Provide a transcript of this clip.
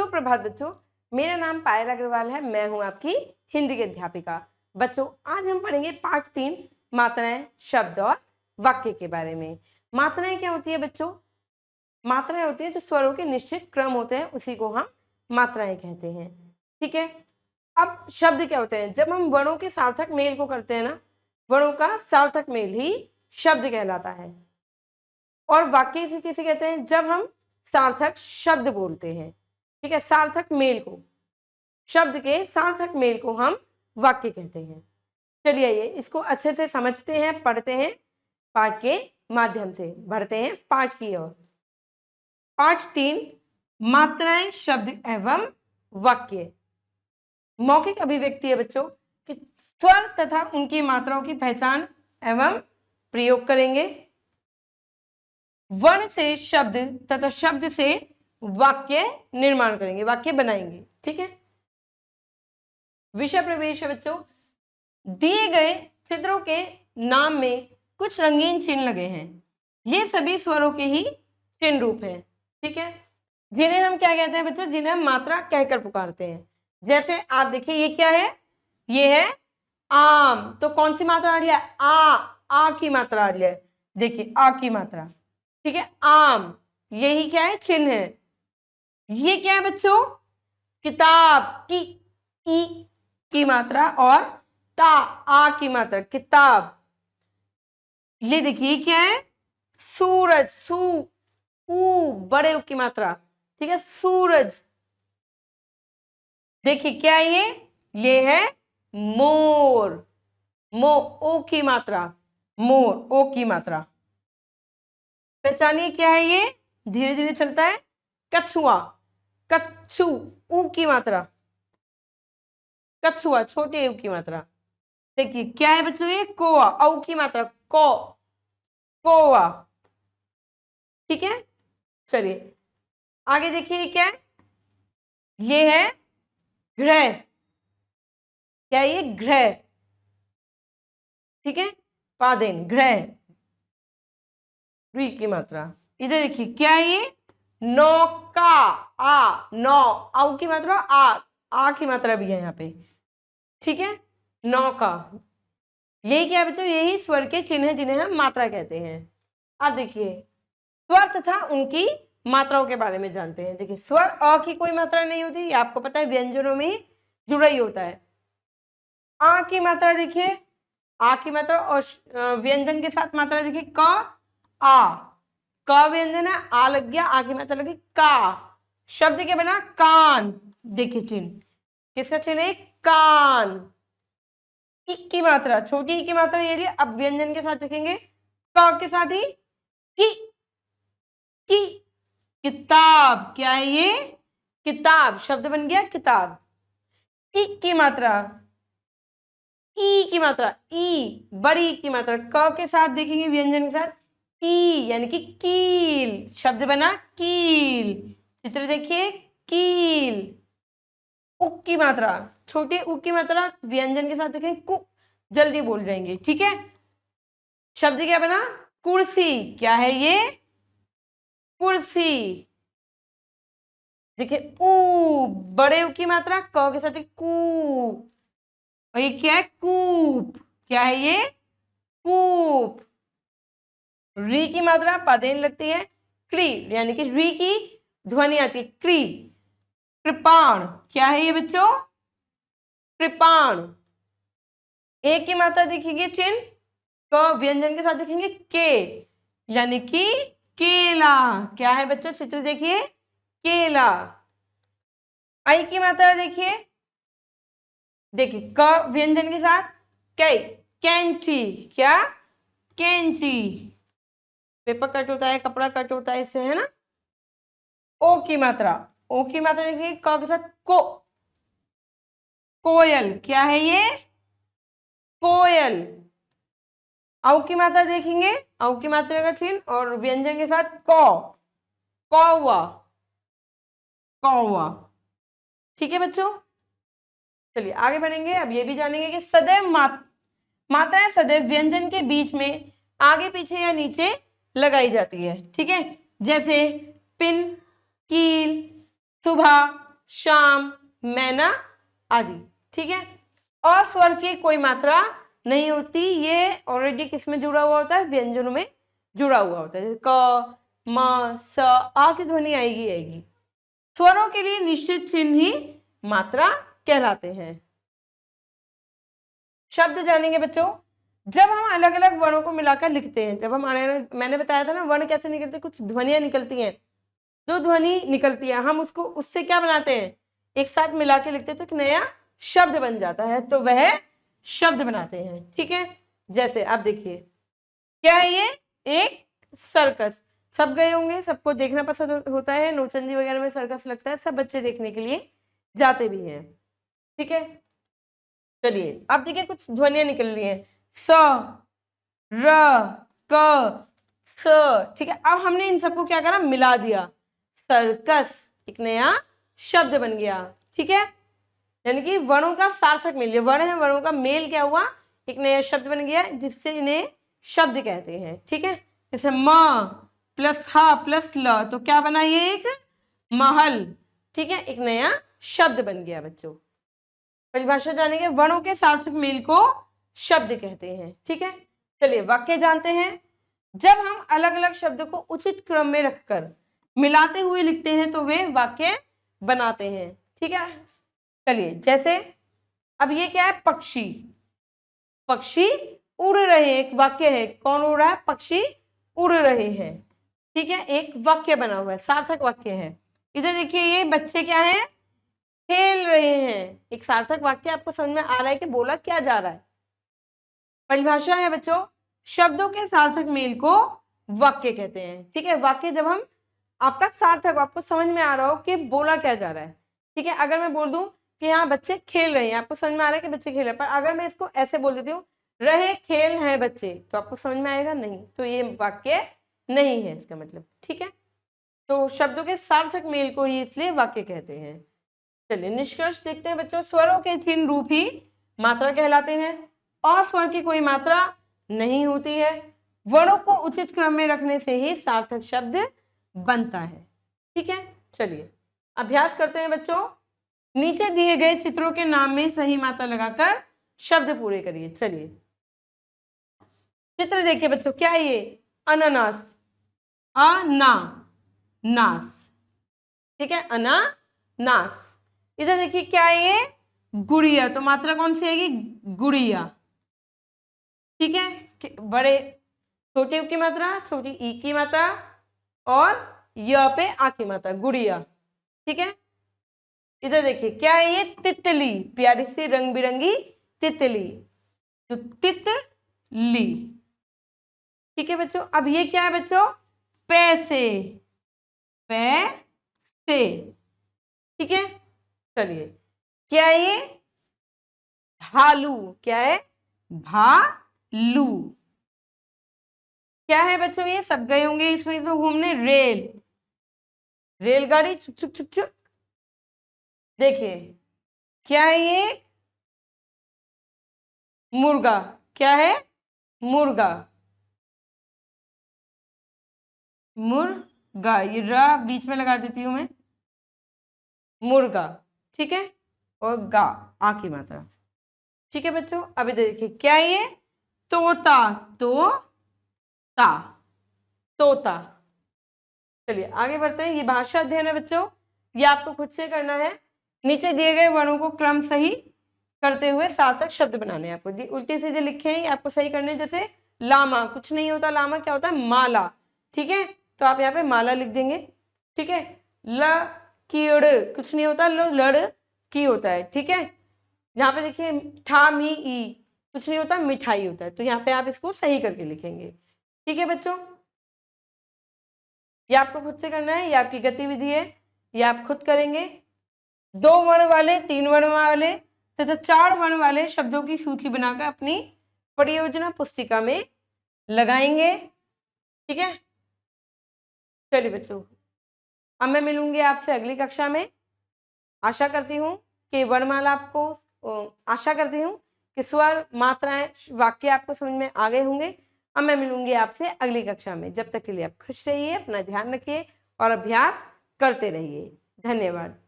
सुप्रभात बच्चों, मेरा नाम पायल अग्रवाल है। मैं हूं आपकी हिंदी की अध्यापिका। बच्चों, आज हम पढ़ेंगे पाठ 3 मात्राएं, शब्द और वाक्य के बारे में। मात्राएं क्या होती है बच्चों? मात्राएं होती है जो स्वरों के निश्चित क्रम होते हैं, उसी को हम मात्राएं कहते हैं। ठीक है। अब शब्द क्या होते हैं? जब हम वर्णों के सार्थक मेल को करते हैं ना, वर्णों का सार्थक मेल ही शब्द कहलाता है। और वाक्य इसे किसे कहते हैं? जब हम सार्थक शब्द बोलते हैं। ठीक है, सार्थक मेल को, शब्द के सार्थक मेल को हम वाक्य कहते हैं। चलिए आइए इसको अच्छे से समझते हैं, पढ़ते हैं, पाठ के माध्यम से बढ़ते हैं पाठ की ओर। पाठ 3 मात्राएं, शब्द एवं वाक्य। मौखिक अभिव्यक्ति है बच्चों कि स्वर तथा उनकी मात्राओं की पहचान एवं प्रयोग करेंगे। वर्ण से शब्द तथा शब्द से वाक्य निर्माण करेंगे, वाक्य बनाएंगे। ठीक है। विषय प्रवेश है बच्चों, दिए गए चित्रों के नाम में कुछ रंगीन चिन्ह लगे हैं। ये सभी स्वरों के ही चिन्ह रूप हैं। ठीक है, जिन्हें हम क्या कहते हैं बच्चों? जिन्हें हम मात्रा कहकर पुकारते हैं। जैसे आप देखिए, ये क्या है? ये है आम। तो कौन सी मात्रा आ रही है? आ की मात्रा आ रही है। देखिए, आ की मात्रा। ठीक है, आम, यही क्या है? चिन्ह है। ये क्या है बच्चों? किताब, ई की मात्रा और आ की मात्रा, किताब। ये देखिए क्या है? सूरज, ऊ बड़े ऊ की मात्रा। ठीक है, सूरज। देखिए क्या है? ये है मोर, ओ की मात्रा, मोर, ओ की मात्रा। पहचानिए क्या है ये? धीरे धीरे चलता है। कछुआ, कच्छु, ऊ की मात्रा, कछुआ, छोटे ऊ की मात्रा। देखिए क्या है बच्चों? ये कोआ, औ की मात्रा, कोआ। ठीक है, चलिए आगे देखिए क्या है? ये है ग्रह। क्या है ये? ग्रह। ठीक है, पादेन, ग्रह, री की मात्रा। इधर देखिए क्या है ये? नौका, नौ, औ की मात्रा, आ की मात्रा भी है यहाँ पे। ठीक है, नौका। यही क्या है बच्चों? यही स्वर के चिन्ह है जिन्हें हम मात्रा कहते हैं। अब देखिए स्वर तथा उनकी मात्राओं के बारे में जानते हैं। देखिए, स्वर अ की कोई मात्रा नहीं होती, ये आपको पता है, व्यंजनों में ही जुड़ा ही होता है। आ की मात्रा देखिए, आ की मात्रा और व्यंजन के साथ मात्रा देखिए, क व्यंजन है, आ लग गया, आ की मात्रा लगी, का। शब्द के बना कान। देखिए चिन्ह, किसका चिन्ह है? कान। ई की मात्रा, छोटी ई की मात्रा ये रही। अब व्यंजन के साथ देखेंगे, क के साथ ही की, किताब। क्या है ये? किताब, शब्द बन गया किताब। ई की मात्रा, ई की मात्रा, ई, बड़ी की मात्रा। क के साथ देखेंगे व्यंजन के साथ, की, यानी कि कील, शब्द बना कील। चित्र देखिए, कील। उ की मात्रा, छोटी उ की मात्रा व्यंजन के साथ देखेंगे, कु, जल्दी बोल जाएंगे। ठीक है, शब्द क्या बना? कुर्सी। क्या है ये? कुर्सी। देखिए ऊ, बड़े ऊ की मात्रा, क के साथ कू, और ये क्या है? कूप। क्या है ये? कूप। री की मात्रा पादेन लगती है, क्री, यानी कि री की ध्वनि आती है, क्री। कृपाण। क्या है ये बच्चों? कृपाण। ए की मात्रा देखेंगे चिन्ह, क व्यंजन के साथ देखेंगे के, यानी कि केला। क्या है बच्चों? चित्र देखिए, केला। आई की मात्रा देखिए, देखिए क व्यंजन के साथ कै, कैंची। क्या? कैंची। पेपर कट होता है, कपड़ा कट होता है इससे, है ना। ओ की मात्रा, ओ की मात्रा देखिए, क के साथ को, कोयल। क्या है ये? कोयल। औ की मात्रा देखेंगे, औ की मात्रा का चिन्ह और व्यंजन के साथ कौवा, कौवा। ठीक है बच्चों, चलिए आगे बढ़ेंगे। अब ये भी जानेंगे कि सदैव मात्राएं सदैव व्यंजन के बीच में आगे पीछे या नीचे लगाई जाती है। ठीक है, जैसे पिन, कील, सुबह, शाम, मैना आदि। ठीक है, और स्वर की कोई मात्रा नहीं होती, ये ऑलरेडी किसमें जुड़ा हुआ होता है, व्यंजनों में जुड़ा हुआ होता है। क, म, स, आ की ध्वनि आएगी आएगी। स्वरों के लिए निश्चित चिन्ह ही मात्रा कहलाते हैं। शब्द जानेंगे बच्चों, जब हम अलग अलग वर्णों को मिलाकर लिखते हैं, जब हम मैंने बताया था ना वर्ण कैसे निकलते, कुछ ध्वनियां निकलती हैं, जो ध्वनि निकलती है हम उसको उससे क्या बनाते हैं, एक साथ मिला के लिखते हैं तो एक नया शब्द बन जाता है, तो वह शब्द बनाते हैं। ठीक है, जैसे आप देखिए, क्या है ये, एक सर्कस। सब गए होंगे, सबको देखना पसंद होता है, नौचंदी वगैरह में सर्कस लगता है, सब बच्चे देखने के लिए जाते भी हैं। ठीक है, चलिए अब देखिए कुछ ध्वनियां निकल रही हैं, स, र, क, स। ठीक है, अब हमने इन सबको क्या करा, मिला दिया, सर्कस, एक नया शब्द बन गया। ठीक है, यानी कि वर्णों का सार्थक मेल, वर्ण है वर्णों का मेल क्या हुआ, एक नया शब्द बन गया, जिससे इन्हें शब्द कहते हैं। ठीक है, जैसे म प्लस ह प्लस ल, तो क्या बना, ये एक महल। ठीक है, एक नया शब्द बन गया बच्चों। परिभाषा जानेंगे, वर्णों के सार्थक मेल को शब्द कहते हैं। ठीक है, चलिए वाक्य जानते हैं। जब हम अलग अलग शब्दों को उचित क्रम में रखकर मिलाते हुए लिखते हैं तो वे वाक्य बनाते हैं। ठीक है, चलिए जैसे अब ये क्या है, पक्षी, पक्षी उड़ रहे, एक वाक्य है, कौन उड़ रहा है, पक्षी उड़ रहे हैं। ठीक है, एक वाक्य बना हुआ है, सार्थक वाक्य है। इधर देखिए, ये बच्चे क्या है, खेल रहे हैं, एक सार्थक वाक्य। आपको समझ में आ रहा है कि बोला क्या जा रहा है। परिभाषा है बच्चों, शब्दों के सार्थक मेल को वाक्य कहते हैं। ठीक है, वाक्य जब हम आपका सार्थक, आपको समझ में आ रहा हो कि बोला क्या जा रहा है। ठीक है, अगर मैं बोल दूं कि यहाँ बच्चे खेल रहे हैं, आपको समझ में आ रहा है कि बच्चे खेल रहे हैं, पर अगर मैं इसको ऐसे बोल देती हूँ, रहे खेल हैं बच्चे, तो आपको समझ में आएगा नहीं, तो ये वाक्य नहीं है इसका मतलब। ठीक है, तो शब्दों के सार्थक मेल को ही इसलिए वाक्य कहते हैं। चलिए निष्कर्ष देखते हैं बच्चों, स्वरों के चिन्ह रूप ही मात्रा कहलाते हैं, और स्वर की कोई मात्रा नहीं होती है, वर्णों को उचित क्रम में रखने से ही सार्थक शब्द बनता है। ठीक है, चलिए अभ्यास करते हैं बच्चों। नीचे दिए गए चित्रों के नाम में सही मात्रा लगाकर शब्द पूरे करिए। चलिए चित्र देखिए बच्चों, क्या है ये, अनानास, अना नास। ठीक है, अनानास। इधर देखिए क्या है ये, गुड़िया, तो मात्रा कौन सी आएगी, गुड़िया। ठीक है, बड़े छोटे की मात्रा, छोटी ई की मात्रा, और य पे आ की मात्रा, गुड़िया। ठीक है, इधर देखिए क्या है ये, तितली, प्यारी सी रंग बिरंगी तितली, तो तितली। ठीक है बच्चों, अब ये क्या है बच्चों, पैसे, पैसे। ठीक है, चलिए क्या है ये, भालू, क्या है, भालू। क्या है बच्चों, ये सब गए होंगे इसमें तो घूमने, रेल, रेलगाड़ी, चुक चुक चुक चुक। देखिए क्या है ये, मुर्गा, क्या है, मुर्गा, मुर्गा, ये रा बीच में लगा देती हूं मैं, मुर्गा। ठीक है, और गा, आ की मात्रा। ठीक है बच्चों, अभी देखिए क्या है ये, तोता, तोता, तोता। चलिए आगे बढ़ते हैं, ये भाषा अध्ययन है बच्चों, ये आपको खुद से करना है। नीचे दिए गए वर्णों को क्रम सही करते हुए सार्थक शब्द बनाने हैं आपको, उल्टे सीधे लिखे हैं आपको सही करने। जैसे लामा, कुछ नहीं होता, लामा क्या होता है, माला। ठीक है, तो आप यहाँ पे माला लिख देंगे। ठीक है, लकीड़, कुछ नहीं होता, लड़ की होता है। ठीक है, यहाँ पे देखिए ठा मी ई, कुछ नहीं होता, मिठाई होता है, तो यहाँ पे आप इसको सही करके लिखेंगे। ठीक है बच्चों, ये आपको खुद से करना है, ये आपकी गतिविधि है, ये आप खुद करेंगे। 2 वर्ण वाले, 3 वर्ण वाले तथा 4 वर्ण वाले शब्दों की सूची बनाकर अपनी परियोजना पुस्तिका में लगाएंगे। ठीक है, चलिए बच्चों, अब मैं मिलूंगी आपसे अगली कक्षा में। आशा करती हूँ कि वर्णमाला आपको, आशा करती हूँ कि स्वर, मात्राएं, वाक्य आपको समझ में आ गए होंगे। अब मैं मिलूंगी आपसे अगली कक्षा में, जब तक के लिए आप खुश रहिए, अपना ध्यान रखिए और अभ्यास करते रहिए। धन्यवाद।